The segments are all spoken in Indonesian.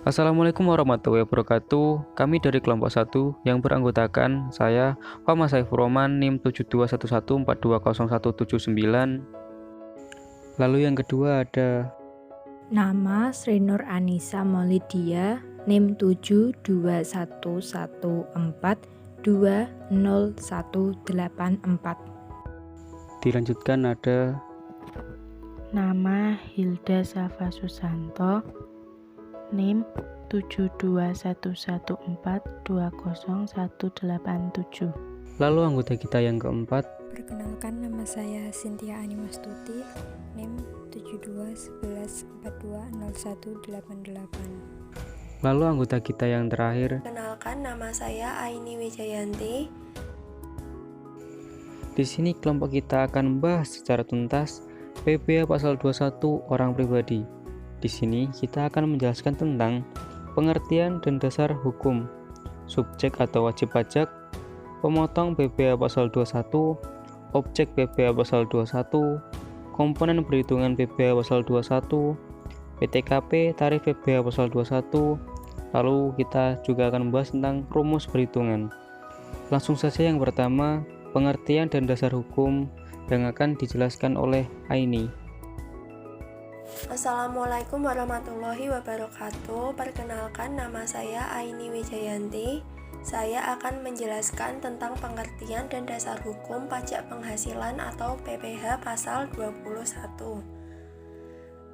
Assalamualaikum warahmatullahi wabarakatuh. Kami dari kelompok 1 yang beranggotakan saya, Muhammad Saifur Roman, NIM 7211420179. Lalu yang kedua ada Nama Sri Nur Anissa Maulidia, NIM 7211420184. dilanjutkan ada Nama Hilda Safa Susanto, NIM 7211420187. lalu anggota kita yang keempat. Perkenalkan, nama saya Cynthia Animastuti, NIM 7211420188. Lalu anggota kita yang terakhir. Perkenalkan, nama saya Aini Wijayanti. Di sini kelompok kita akan membahas secara tuntas PPh pasal 21 orang pribadi. Di sini kita akan menjelaskan tentang pengertian dan dasar hukum, subjek atau wajib pajak, pemotong PPh pasal 21, objek PPh pasal 21, komponen perhitungan PPh pasal 21, PTKP, tarif PPh pasal 21. Lalu kita juga akan membahas tentang rumus perhitungan. Langsung saja yang pertama, pengertian dan dasar hukum yang akan dijelaskan oleh Aini. Assalamualaikum warahmatullahi wabarakatuh. Perkenalkan, nama saya Aini Wijayanti. Saya akan menjelaskan tentang pengertian dan dasar hukum pajak penghasilan atau PPh pasal 21.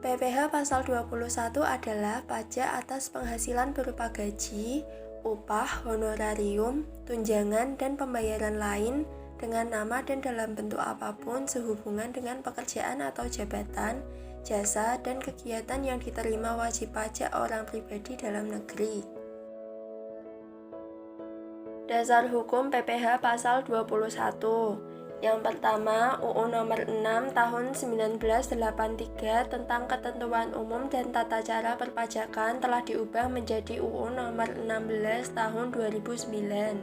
PPh pasal 21 adalah pajak atas penghasilan berupa gaji, upah, honorarium, tunjangan, dan pembayaran lain dengan nama dan dalam bentuk apapun sehubungan dengan pekerjaan atau jabatan, jasa, dan kegiatan yang diterima wajib pajak orang pribadi dalam negeri. Dasar hukum PPh pasal 21. Yang pertama, UU nomor 6 tahun 1983 tentang ketentuan umum dan tata cara perpajakan telah diubah menjadi UU nomor 16 tahun 2009.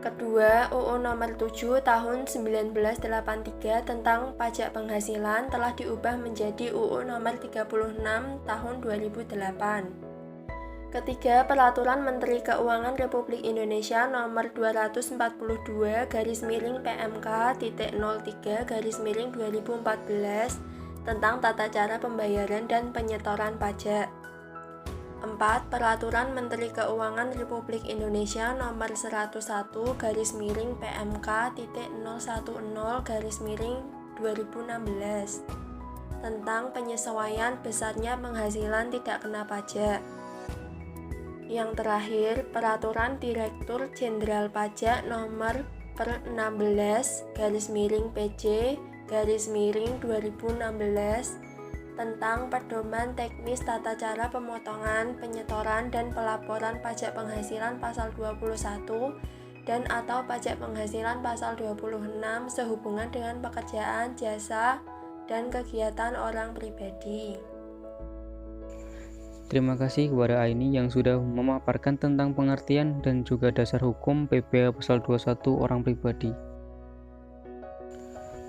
Kedua, UU nomor 7 tahun 1983 tentang pajak penghasilan telah diubah menjadi UU nomor 36 tahun 2008. Ketiga, Peraturan Menteri Keuangan Republik Indonesia nomor 242/PMK.03/2014 tentang tata cara pembayaran dan penyetoran pajak. 4. Peraturan Menteri Keuangan Republik Indonesia nomor 101/PMK.010/2016 tentang penyesuaian besarnya penghasilan tidak kena pajak. Yang terakhir, Peraturan Direktur Jenderal Pajak nomor 16/PJ/2016 tentang pedoman teknis tata cara pemotongan, penyetoran, dan pelaporan pajak penghasilan pasal 21 dan atau pajak penghasilan pasal 26 sehubungan dengan pekerjaan, jasa, dan kegiatan orang pribadi. Terima kasih kepada Aini yang sudah memaparkan tentang pengertian dan juga dasar hukum PPh pasal 21 orang pribadi.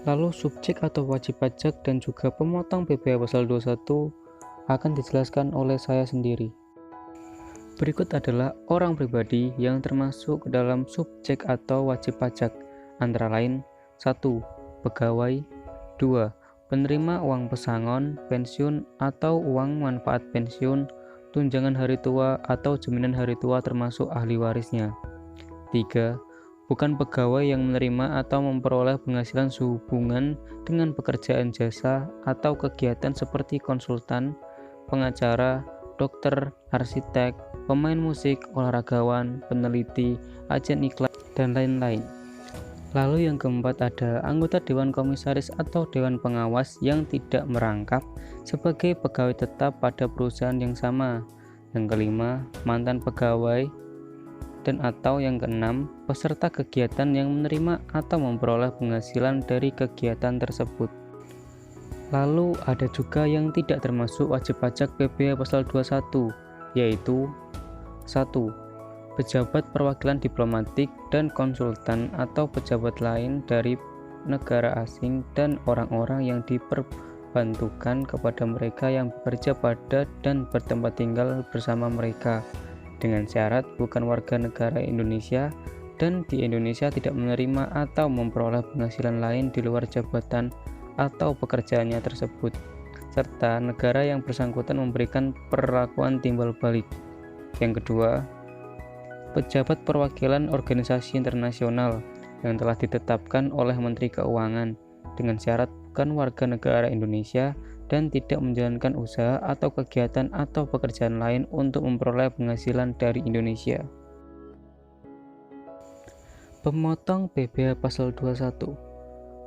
Lalu subjek atau wajib pajak dan juga pemotong PPh pasal 21 akan dijelaskan oleh saya sendiri. Berikut adalah orang pribadi yang termasuk ke dalam subjek atau wajib pajak, antara lain 1. Pegawai, 2. Penerima uang pesangon, pensiun atau uang manfaat pensiun, tunjangan hari tua atau jaminan hari tua termasuk ahli warisnya. 3. Bukan pegawai yang menerima atau memperoleh penghasilan sehubungan dengan pekerjaan jasa atau kegiatan seperti konsultan, pengacara, dokter, arsitek, pemain musik, olahragawan, peneliti, agen iklan, dan lain-lain. Lalu yang keempat ada anggota Dewan Komisaris atau Dewan Pengawas yang tidak merangkap sebagai pegawai tetap pada perusahaan yang sama. Yang kelima, mantan pegawai. Dan atau yang keenam, peserta kegiatan yang menerima atau memperoleh penghasilan dari kegiatan tersebut. Lalu ada juga yang tidak termasuk wajib pajak PPh pasal 21, yaitu 1. Pejabat perwakilan diplomatik dan konsultan atau pejabat lain dari negara asing dan orang-orang yang bantukan kepada mereka yang bekerja pada dan bertempat tinggal bersama mereka, dengan syarat bukan warga negara Indonesia dan di Indonesia tidak menerima atau memperoleh penghasilan lain di luar jabatan atau pekerjaannya tersebut, serta negara yang bersangkutan memberikan perlakuan timbal balik. Yang kedua, pejabat perwakilan organisasi internasional yang telah ditetapkan oleh Menteri Keuangan dengan syarat bukan warga negara Indonesia dan tidak menjalankan usaha atau kegiatan atau pekerjaan lain untuk memperoleh penghasilan dari Indonesia. Pemotong PBH Pasal 21.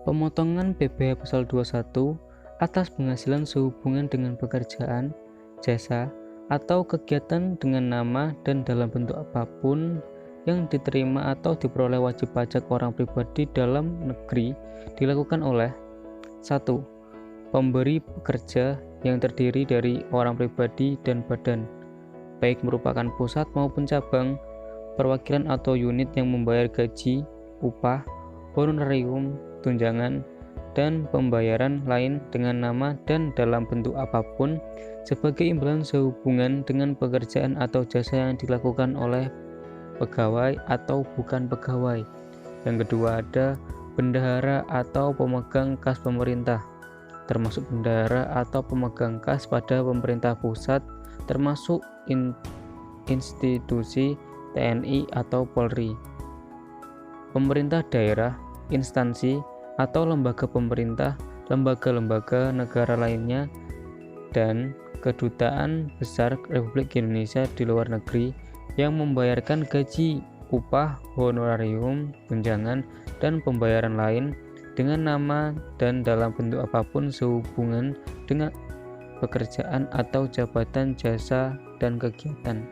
Pemotongan PBH Pasal 21 atas penghasilan sehubungan dengan pekerjaan, jasa, atau kegiatan dengan nama dan dalam bentuk apapun yang diterima atau diperoleh wajib pajak orang pribadi dalam negeri dilakukan oleh 1. Pemberi pekerja yang terdiri dari orang pribadi dan badan, baik merupakan pusat maupun cabang, perwakilan atau unit yang membayar gaji, upah, honorarium, tunjangan, dan pembayaran lain dengan nama dan dalam bentuk apapun sebagai imbalan sehubungan dengan pekerjaan atau jasa yang dilakukan oleh pegawai atau bukan pegawai. Yang kedua ada bendahara atau pemegang kas pemerintah, termasuk bendahara atau pemegang kas pada pemerintah pusat, termasuk institusi TNI atau Polri, pemerintah daerah, instansi atau lembaga pemerintah, lembaga-lembaga negara lainnya, dan kedutaan besar Republik Indonesia di luar negeri yang membayarkan gaji, upah, honorarium, tunjangan, dan pembayaran lain dengan nama dan dalam bentuk apapun sehubungan dengan pekerjaan atau jabatan, jasa, dan kegiatan.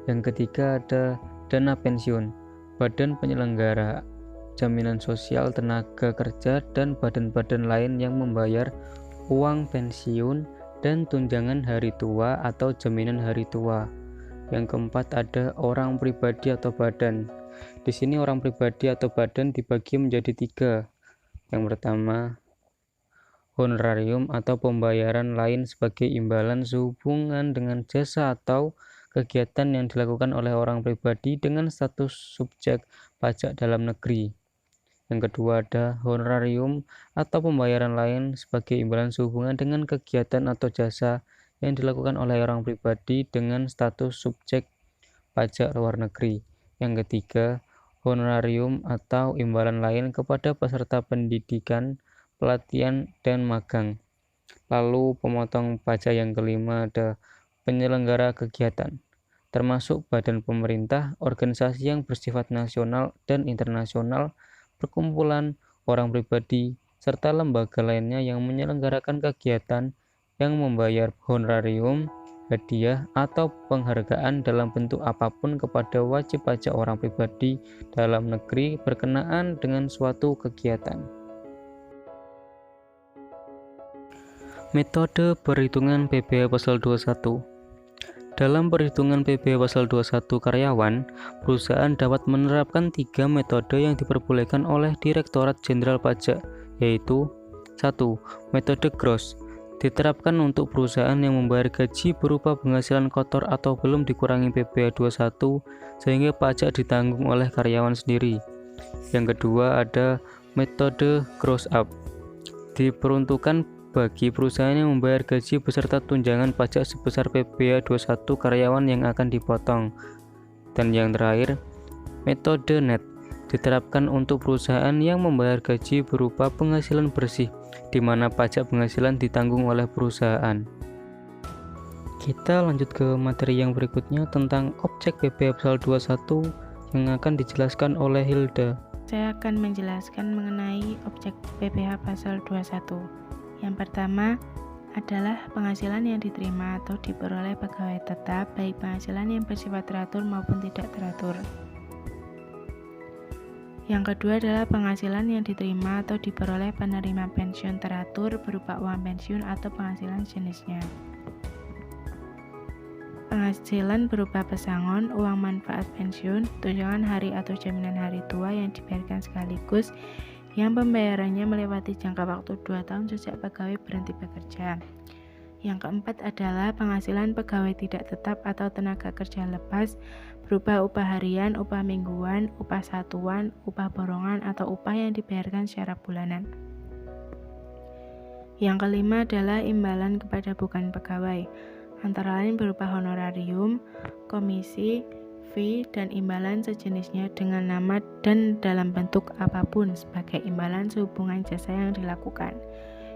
Yang ketiga ada dana pensiun, badan penyelenggara jaminan sosial tenaga kerja dan badan-badan lain yang membayar uang pensiun dan tunjangan hari tua atau jaminan hari tua. Yang keempat ada orang pribadi atau badan. Di sini orang pribadi atau badan dibagi menjadi 3. Yang pertama, honorarium atau pembayaran lain sebagai imbalan sehubungan dengan jasa atau kegiatan yang dilakukan oleh orang pribadi dengan status subjek pajak dalam negeri. Yang kedua ada honorarium atau pembayaran lain sebagai imbalan sehubungan dengan kegiatan atau jasa yang dilakukan oleh orang pribadi dengan status subjek pajak luar negeri. Yang ketiga, honorarium atau imbalan lain kepada peserta pendidikan, pelatihan, dan magang. Lalu pemotong pajak yang kelima ada penyelenggara kegiatan, termasuk badan pemerintah, organisasi yang bersifat nasional dan internasional, perkumpulan orang pribadi, serta lembaga lainnya yang menyelenggarakan kegiatan yang membayar honorarium, hadiah, atau penghargaan dalam bentuk apapun kepada wajib pajak orang pribadi dalam negeri berkenaan dengan suatu kegiatan. Metode perhitungan PBH Pasal 21. Dalam perhitungan PBH Pasal 21 karyawan, perusahaan dapat menerapkan 3 metode yang diperbolehkan oleh Direktorat Jenderal Pajak, yaitu 1. Metode gross, diterapkan untuk perusahaan yang membayar gaji berupa penghasilan kotor atau belum dikurangi PBH 21 sehingga pajak ditanggung oleh karyawan sendiri. Yang kedua ada metode gross up, diperuntukkan bagi perusahaan yang membayar gaji beserta tunjangan pajak sebesar PBH 21 karyawan yang akan dipotong. Dan yang terakhir, metode net, diterapkan untuk perusahaan yang membayar gaji berupa penghasilan bersih, di mana pajak penghasilan ditanggung oleh perusahaan. Kita lanjut ke materi yang berikutnya tentang objek PBH Pasal 21 yang akan dijelaskan oleh Hilda. Saya akan menjelaskan mengenai objek PBH Pasal 21. Yang pertama adalah penghasilan yang diterima atau diperoleh pegawai tetap, baik penghasilan yang bersifat teratur maupun tidak teratur. Yang kedua adalah penghasilan yang diterima atau diperoleh penerima pensiun teratur berupa uang pensiun atau penghasilan jenisnya. Penghasilan berupa pesangon, uang manfaat pensiun, tunjangan hari atau jaminan hari tua yang dibayarkan sekaligus yang pembayarannya melewati jangka waktu 2 tahun sejak pegawai berhenti bekerja. Yang keempat adalah penghasilan pegawai tidak tetap atau tenaga kerja lepas berupa upah harian, upah mingguan, upah satuan, upah borongan, atau upah yang dibayarkan secara bulanan. Yang kelima adalah imbalan kepada bukan pegawai, antara lain berupa honorarium, komisi, fee, dan imbalan sejenisnya dengan nama dan dalam bentuk apapun sebagai imbalan sehubungan jasa yang dilakukan.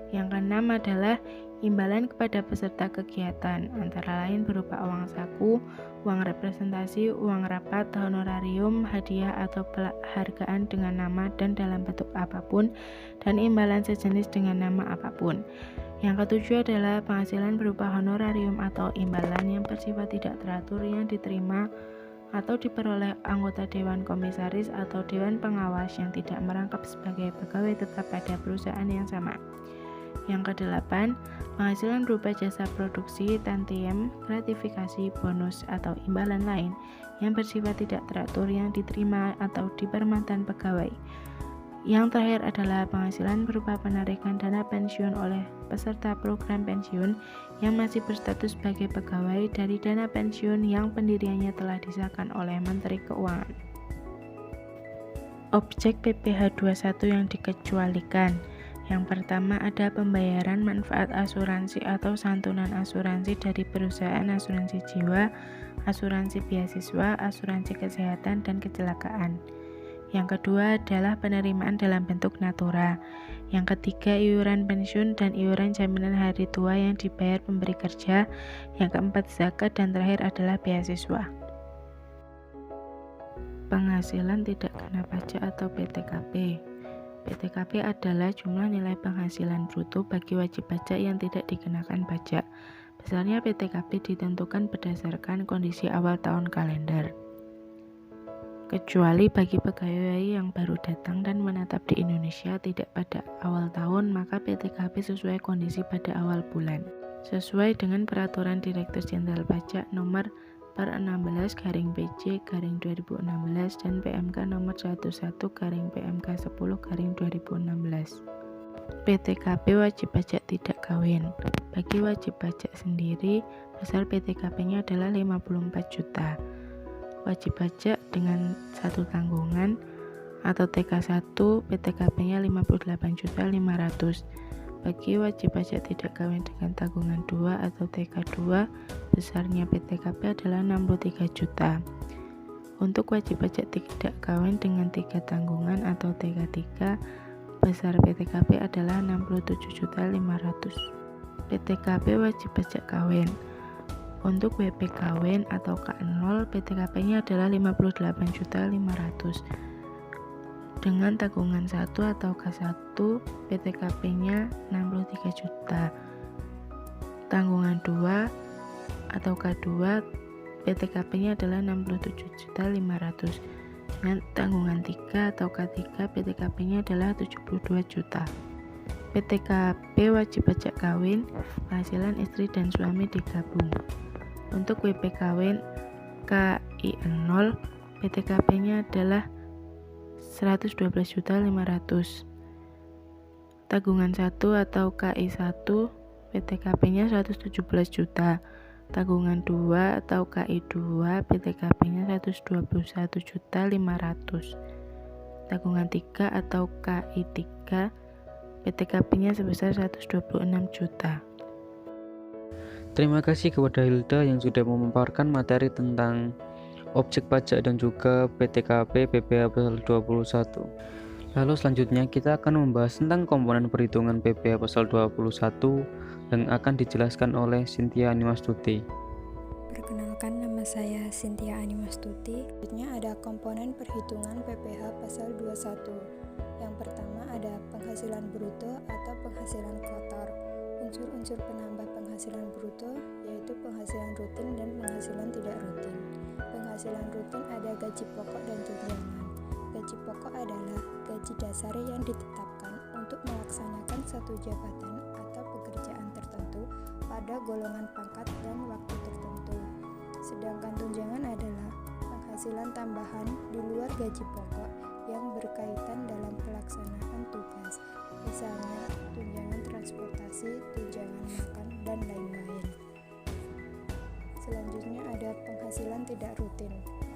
Yang keenam adalah imbalan kepada peserta kegiatan, antara lain berupa uang saku, uang representasi, uang rapat, honorarium, hadiah atau penghargaan dengan nama dan dalam bentuk apapun, dan imbalan sejenis dengan nama apapun. Yang ketujuh adalah penghasilan berupa honorarium atau imbalan yang bersifat tidak teratur yang diterima atau diperoleh anggota Dewan Komisaris atau Dewan Pengawas yang tidak merangkap sebagai pegawai tetap pada perusahaan yang sama. Yang kedelapan, penghasilan berupa jasa produksi, tantiem, gratifikasi, bonus, atau imbalan lain yang bersifat tidak teratur yang diterima atau dipermantan pegawai. Yang terakhir adalah penghasilan berupa penarikan dana pensiun oleh peserta program pensiun yang masih berstatus sebagai pegawai dari dana pensiun yang pendiriannya telah disahkan oleh Menteri Keuangan. Objek PPh 21 yang dikecualikan. Yang pertama ada pembayaran manfaat asuransi atau santunan asuransi dari perusahaan asuransi jiwa, asuransi beasiswa, asuransi kesehatan, dan kecelakaan. Yang kedua adalah penerimaan dalam bentuk natura. Yang ketiga iuran pensiun dan iuran jaminan hari tua yang dibayar pemberi kerja. Yang keempat zakat, dan terakhir adalah beasiswa. Penghasilan tidak kena pajak atau PTKP. PTKP adalah jumlah nilai penghasilan bruto bagi wajib pajak yang tidak dikenakan pajak. Besarnya PTKP ditentukan berdasarkan kondisi awal tahun kalender. Kecuali bagi pegawai yang baru datang dan menetap di Indonesia tidak pada awal tahun, maka PTKP sesuai kondisi pada awal bulan. Sesuai dengan Peraturan Direktur Jenderal Pajak Nomor per 16/PJ/2016 dan PMK nomor 11/PMK10/2016. PTKP wajib pajak tidak kawin. Bagi wajib pajak sendiri, besar PTKP-nya adalah 54 juta. Wajib pajak dengan satu tanggungan atau TK1, PTKP-nya 58.500.000. Bagi wajib pajak tidak kawin dengan tanggungan 2 atau TK2, besarnya PTKP adalah 63 juta. Untuk wajib pajak tidak kawin dengan 3 tanggungan atau TK3, besar PTKP adalah 67.500.000. PTKP wajib pajak kawin. Untuk WP kawin atau K0, PTKP-nya adalah 58.500.000. Dengan tanggungan 1 atau K1, PTKP-nya 63 juta. Tanggungan 2 atau K2, PTKP-nya adalah 67.500.000. Dengan tanggungan 3 atau K3, PTKP-nya adalah 72 juta. PTKP wajib pajak kawin, penghasilan istri dan suami digabung. Untuk WP kawin KI0, PTKP-nya adalah 112.500.000. Tanggungan 1 atau KI1, PTKP-nya 117 juta. Tanggungan 2 atau KI2, PTKP-nya 121.500.000. Tanggungan 3 atau KI3, PTKP-nya sebesar 126 juta. Terima kasih kepada Hilda yang sudah memaparkan materi tentang objek pajak dan juga PTKP PPh pasal 21. Lalu selanjutnya kita akan membahas tentang komponen perhitungan PPh pasal 21 yang akan dijelaskan oleh Cynthia Animastuti. Perkenalkan, nama saya Cynthia Animastuti. Selanjutnya ada komponen perhitungan PPh pasal 21. Yang pertama ada penghasilan bruto atau penghasilan kotor. Unsur-unsur penambah penghasilan bruto yaitu penghasilan rutin dan penghasilan tidak rutin. Penghasilan rutin ada gaji pokok dan tunjangan. Gaji pokok adalah gaji dasar yang ditetapkan untuk melaksanakan satu jabatan atau pekerjaan tertentu pada golongan pangkat dan waktu tertentu. Sedangkan tunjangan adalah penghasilan tambahan di luar gaji pokok yang berkaitan dalam pelaksanaan tugas, misalnya tunjangan transportasi, tunjangan makan, dan lain-lain. Selanjutnya ada penghasilan tidak rutin.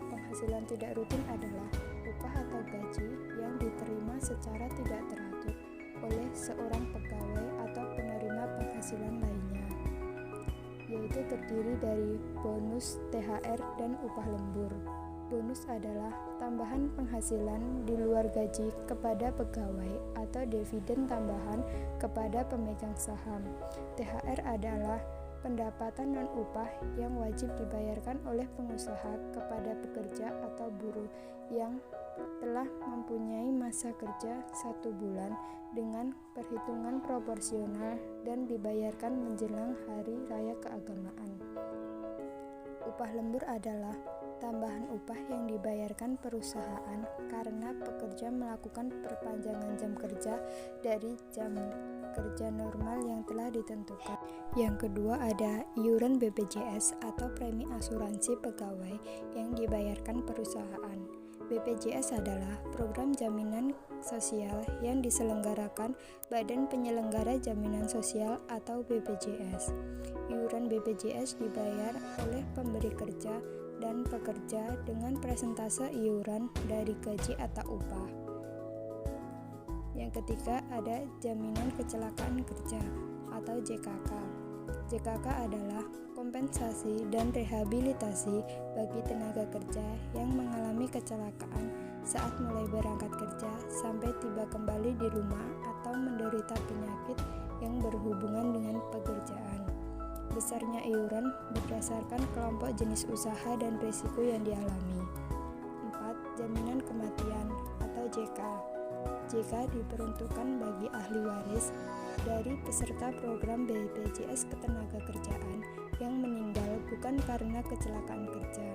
Penghasilan tidak rutin adalah upah atau gaji yang diterima secara tidak teratur oleh seorang pegawai atau penerima penghasilan lainnya, yaitu terdiri dari bonus, THR, dan upah lembur. Bonus adalah tambahan penghasilan di luar gaji kepada pegawai atau dividen tambahan kepada pemegang saham. THR adalah pendapatan non-upah yang wajib dibayarkan oleh pengusaha kepada pekerja atau buruh yang telah mempunyai masa kerja 1 bulan dengan perhitungan proporsional dan dibayarkan menjelang hari raya keagamaan. Upah lembur adalah tambahan upah yang dibayarkan perusahaan karena pekerja melakukan perpanjangan jam kerja dari jam kerja normal yang telah ditentukan. Yang kedua ada iuran BPJS atau premi asuransi pegawai yang dibayarkan perusahaan. BPJS adalah program jaminan sosial yang diselenggarakan Badan Penyelenggara Jaminan Sosial atau BPJS. Iuran BPJS dibayar oleh pemberi kerja dan pekerja dengan persentase iuran dari gaji atau upah. Yang ketiga ada jaminan kecelakaan kerja atau JKK. JKK adalah kompensasi dan rehabilitasi bagi tenaga kerja yang mengalami kecelakaan saat mulai berangkat kerja sampai tiba kembali di rumah atau menderita penyakit yang berhubungan dengan pekerjaan. Besarnya iuran berdasarkan kelompok jenis usaha dan risiko yang dialami. 4. Jaminan kematian atau JK. JK diperuntukkan bagi ahli waris dari peserta program BPJS Ketenagakerjaan yang meninggal bukan karena kecelakaan kerja.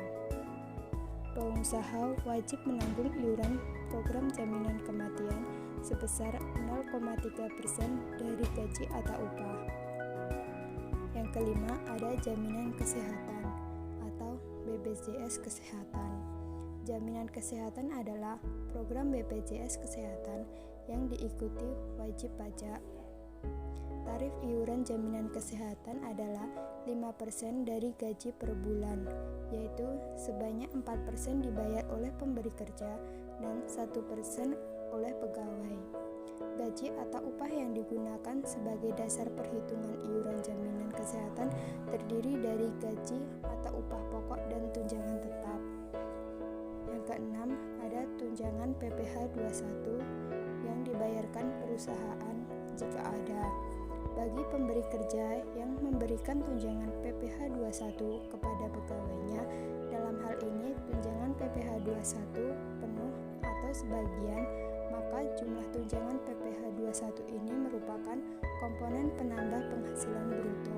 Pengusaha wajib menanggung iuran program jaminan kematian sebesar 0,3% dari gaji atau upah. Yang kelima ada jaminan kesehatan atau BPJS Kesehatan. Jaminan kesehatan adalah program BPJS Kesehatan yang diikuti wajib pajak. Tarif iuran jaminan kesehatan adalah 5% dari gaji per bulan, yaitu sebanyak 4% dibayar oleh pemberi kerja dan 1% oleh pegawai. Gaji atau upah yang digunakan sebagai dasar perhitungan iuran jaminan kesehatan terdiri dari gaji atau upah pokok dan tunjangan tetap. Yang keenam, ada tunjangan PPh 21 yang dibayarkan perusahaan jika ada. Bagi pemberi kerja yang memberikan tunjangan PPh 21 kepada pegawainya, dalam hal ini tunjangan PPh 21 penuh atau sebagian, maka jumlah tunjangan PPh 21 ini merupakan komponen penambah penghasilan bruto.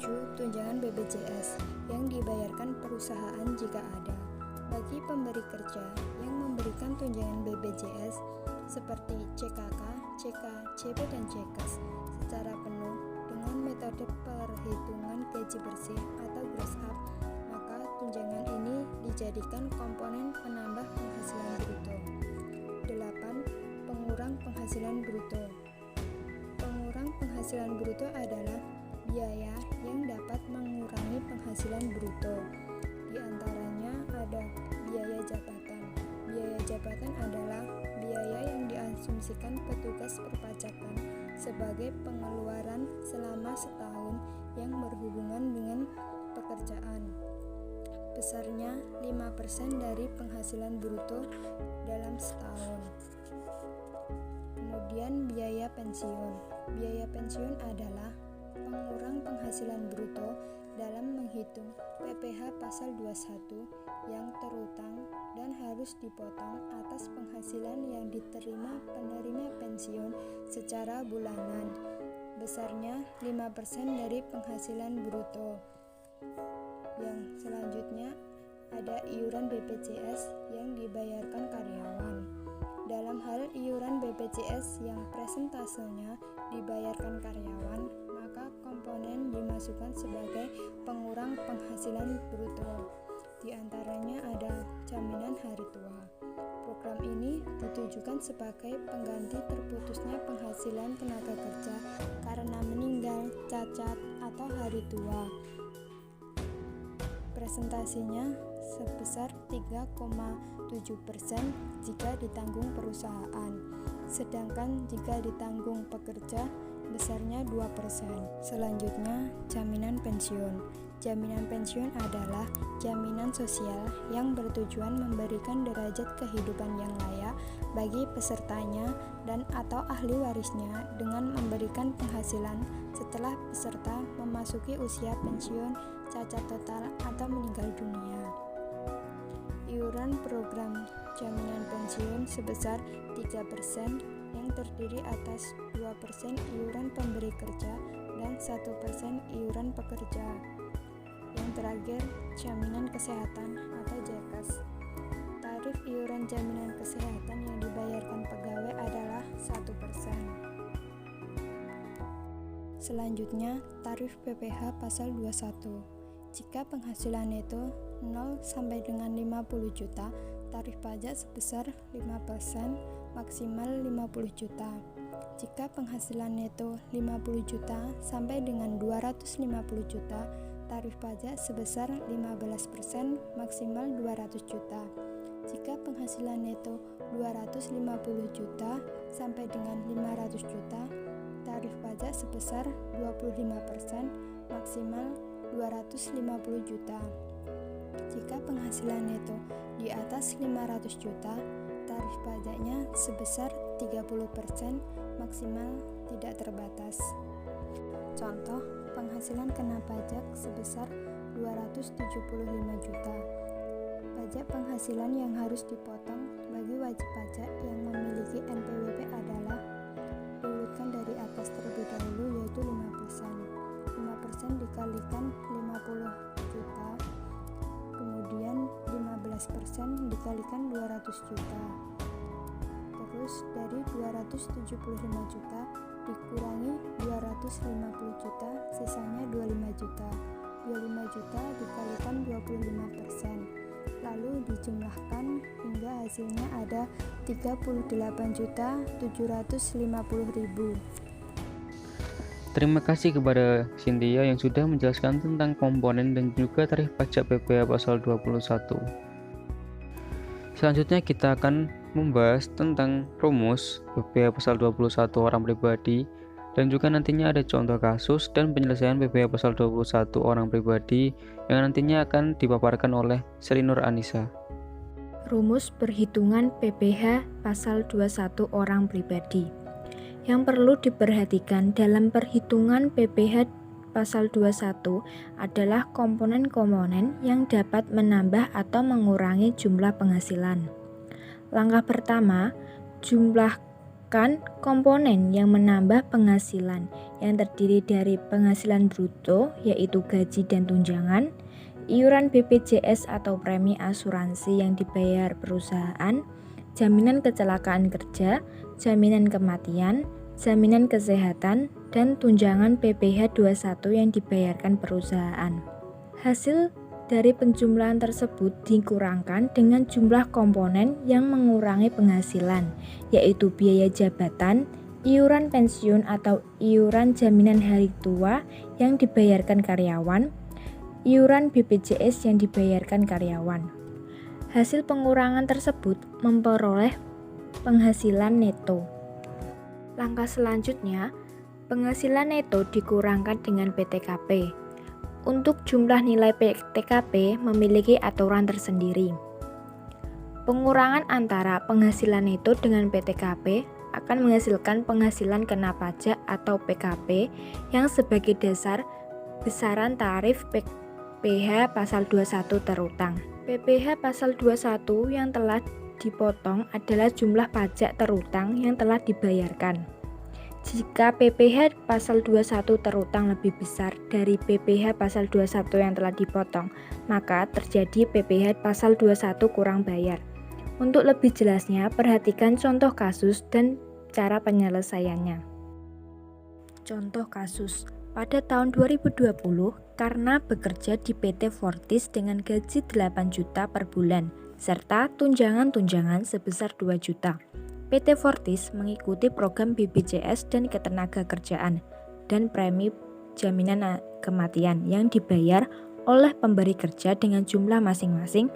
7. Tunjangan BPJS yang dibayarkan perusahaan jika ada. Bagi pemberi kerja yang memberikan tunjangan BPJS seperti CKK, CK, CP, dan CKes secara penuh dengan metode perhitungan gaji bersih atau gross up, maka tunjangan ini dijadikan komponen penambah penghasilan bruto. 8. Pengurang penghasilan bruto. Pengurang penghasilan bruto adalah biaya yang dapat mengurangi penghasilan bruto. Di antaranya ada biaya jabatan. Biaya jabatan adalah biaya yang diasumsikan petugas perpajakan sebagai pengeluaran selama setahun yang berhubungan dengan pekerjaan. Besarnya 5% dari penghasilan bruto dalam setahun. Kemudian biaya pensiun. Biaya pensiun adalah pengurang penghasilan bruto dalam menghitung PPh pasal 21 yang terutang dan harus dipotong atas penghasilan yang diterima penerima pensiun secara bulanan. Besarnya 5% dari penghasilan bruto. Yang selanjutnya ada iuran BPJS yang dibayarkan karyawan. Dalam hal iuran BPJS yang presentasenya dibayarkan karyawan, maka komponen dimasukkan sebagai pengurang penghasilan bruto. Di antaranya ada jaminan hari tua. Program ini ditujukan sebagai pengganti terputusnya penghasilan tenaga kerja karena meninggal, cacat, atau hari tua. Presentasinya sebesar 3,7% jika ditanggung perusahaan, sedangkan jika ditanggung pekerja besarnya 2%. Selanjutnya, jaminan pensiun. Jaminan pensiun adalah jaminan sosial yang bertujuan memberikan derajat kehidupan yang layak bagi pesertanya dan atau ahli warisnya dengan memberikan penghasilan setelah peserta memasuki usia pensiun, cacat total, atau meninggal dunia. Iuran program jaminan pensiun sebesar 3% yang terdiri atas 2% iuran pemberi kerja dan 1% iuran pekerja. Yang terakhir, jaminan kesehatan atau JKES. Tarif iuran jaminan kesehatan yang dibayarkan pegawai adalah 1%. Selanjutnya, tarif PPh pasal 21. Jika penghasilan neto 0 sampai dengan 50 juta, tarif pajak sebesar 5%, maksimal 50 juta. Jika penghasilan neto 50 juta sampai dengan 250 juta, tarif pajak sebesar 15%, maksimal 200 juta. Jika penghasilan neto 250 juta sampai dengan 500 juta, tarif pajak sebesar 25%, maksimal 250 juta. Jika penghasilan neto di atas 500 juta, tarif pajaknya sebesar 30%, maksimal tidak terbatas. Contoh, penghasilan kena pajak sebesar 275 juta. Pajak penghasilan yang harus dipotong bagi wajib pajak yang memiliki NPWP adalah diurutkan dari atas terlebih dahulu, yaitu 5%. 5% dikalikan 50 juta, kemudian 15% dikalikan 200 juta. Terus dari 275 juta dikurangi 250 juta, sisanya 25 juta. 25 juta dikalikan 25%, lalu dijumlahkan hingga hasilnya ada 38.750.000. Terima kasih kepada Cynthia yang sudah menjelaskan tentang komponen dan juga tarif pajak PPh pasal 21. Selanjutnya kita akan membahas tentang rumus PPh pasal 21 orang pribadi, dan juga nantinya ada contoh kasus dan penyelesaian PPh pasal 21 orang pribadi yang nantinya akan dipaparkan oleh Sri Nur Anissa. Rumus perhitungan PPh pasal 21 orang pribadi. Yang perlu diperhatikan dalam perhitungan PPh pasal 21 adalah komponen-komponen yang dapat menambah atau mengurangi jumlah penghasilan. Langkah pertama, jumlahkan komponen yang menambah penghasilan yang terdiri dari penghasilan bruto, yaitu gaji dan tunjangan, iuran BPJS atau premi asuransi yang dibayar perusahaan, jaminan kecelakaan kerja, jaminan kematian, jaminan kesehatan, dan tunjangan PPh 21 yang dibayarkan perusahaan. Hasil dari penjumlahan tersebut dikurangkan dengan jumlah komponen yang mengurangi penghasilan, yaitu biaya jabatan, iuran pensiun atau iuran jaminan hari tua yang dibayarkan karyawan, iuran BPJS yang dibayarkan karyawan. Hasil pengurangan tersebut memperoleh penghasilan neto. Langkah selanjutnya, penghasilan neto dikurangkan dengan PTKP. Untuk jumlah nilai PTKP memiliki aturan tersendiri. Pengurangan antara penghasilan neto dengan PTKP akan menghasilkan penghasilan kena pajak atau PKP yang sebagai dasar besaran tarif PPh pasal 21 terutang. PPh pasal 21 yang telah dipotong adalah jumlah pajak terutang yang telah dibayarkan. Jika PPh pasal 21 terutang lebih besar dari PPh pasal 21 yang telah dipotong, maka terjadi PPh pasal 21 kurang bayar. Untuk lebih jelasnya, perhatikan contoh kasus dan cara penyelesaiannya. Contoh kasus, pada tahun 2020 karena bekerja di PT Fortis dengan gaji 8 juta per bulan, serta tunjangan-tunjangan sebesar 2 juta. PT Fortis mengikuti program BPJS dan Ketenagakerjaan dan premi jaminan kematian yang dibayar oleh pemberi kerja dengan jumlah masing-masing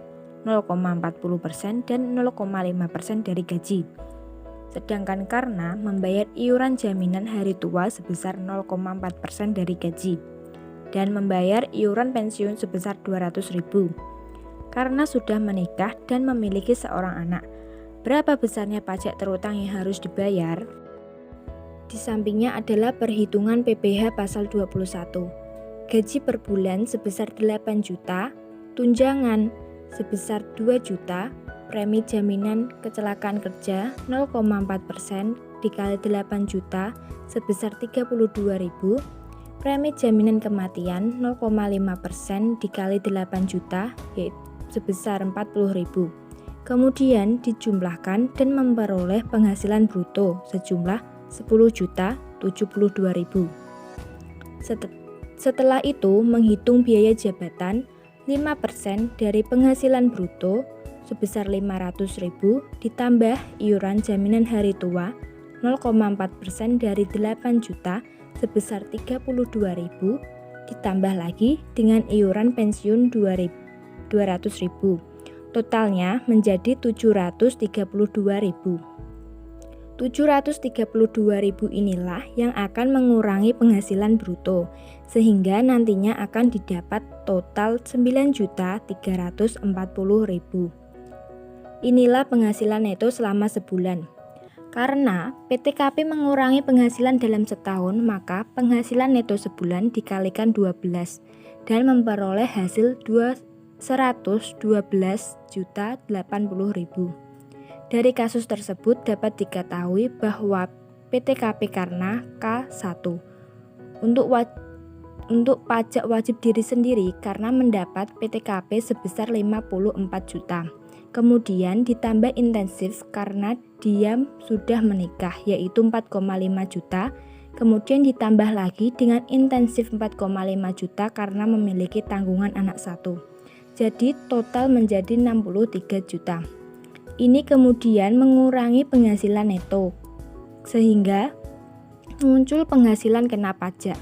0,40% dan 0,5% dari gaji. Sedangkan Karna membayar iuran jaminan hari tua sebesar 0,4% dari gaji dan membayar iuran pensiun sebesar 200.000. Karena sudah menikah dan memiliki seorang anak, berapa besarnya pajak terutang yang harus dibayar? Di sampingnya adalah perhitungan PPh pasal 21. Gaji per bulan sebesar 8 juta, tunjangan sebesar 2 juta, premi jaminan kecelakaan kerja 0,4% dikali 8 juta sebesar 32.000, premi jaminan kematian 0,5% dikali 8 juta yaitu sebesar 40.000. Kemudian dijumlahkan dan memperoleh penghasilan bruto sejumlah 10.072.000. Setelah itu menghitung biaya jabatan 5% dari penghasilan bruto sebesar 500.000 ditambah iuran jaminan hari tua 0,4% dari 8 juta sebesar 32.000 ditambah lagi dengan iuran pensiun 200.000. Totalnya menjadi 732.000. 732.000 inilah yang akan mengurangi penghasilan bruto, sehingga nantinya akan didapat total 9.340.000. Inilah penghasilan neto selama sebulan. Karena PTKP mengurangi penghasilan dalam setahun, maka penghasilan neto sebulan dikalikan 12 dan memperoleh hasil 112.080.000. Dari kasus tersebut dapat diketahui bahwa PTKP Karna K1 untuk pajak wajib diri sendiri karena mendapat PTKP sebesar 54 juta. Kemudian ditambah intensif karena dia sudah menikah yaitu 4,5 juta. Kemudian ditambah lagi dengan intensif 4,5 juta karena memiliki tanggungan anak satu. Jadi total menjadi 63 juta. Ini kemudian mengurangi penghasilan neto, sehingga muncul penghasilan kena pajak.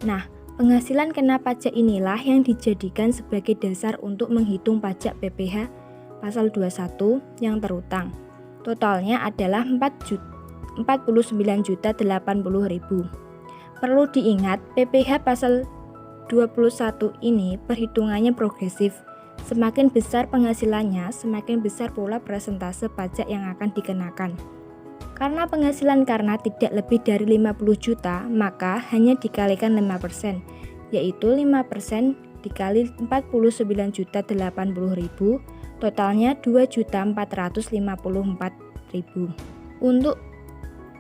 Nah, penghasilan kena pajak inilah yang dijadikan sebagai dasar untuk menghitung pajak PPh pasal 21 yang terutang. Totalnya adalah 49.080.000. Perlu diingat, PPh pasal 21 ini perhitungannya progresif. Semakin besar penghasilannya, semakin besar pula persentase pajak yang akan dikenakan. Karena penghasilan Karna tidak lebih dari 50 juta, maka hanya dikalikan 5%, yaitu 5% dikali 49.080.000, totalnya 2.454.000. Untuk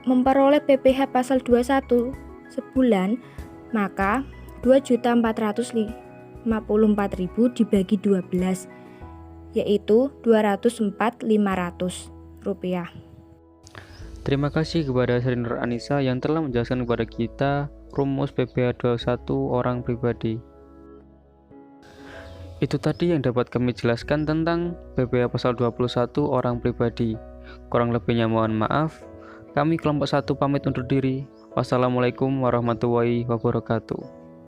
memperoleh PPh pasal 21 sebulan, maka 2.454.000 dibagi 12 yaitu 204.500 rupiah. Terima kasih kepada Sri Nur Anissa yang telah menjelaskan kepada kita rumus PPh 21 orang pribadi. Itu tadi yang dapat kami jelaskan tentang PPh pasal 21 orang pribadi. Kurang lebihnya mohon maaf. Kami kelompok 1 pamit undur diri. Wassalamualaikum warahmatullahi wabarakatuh.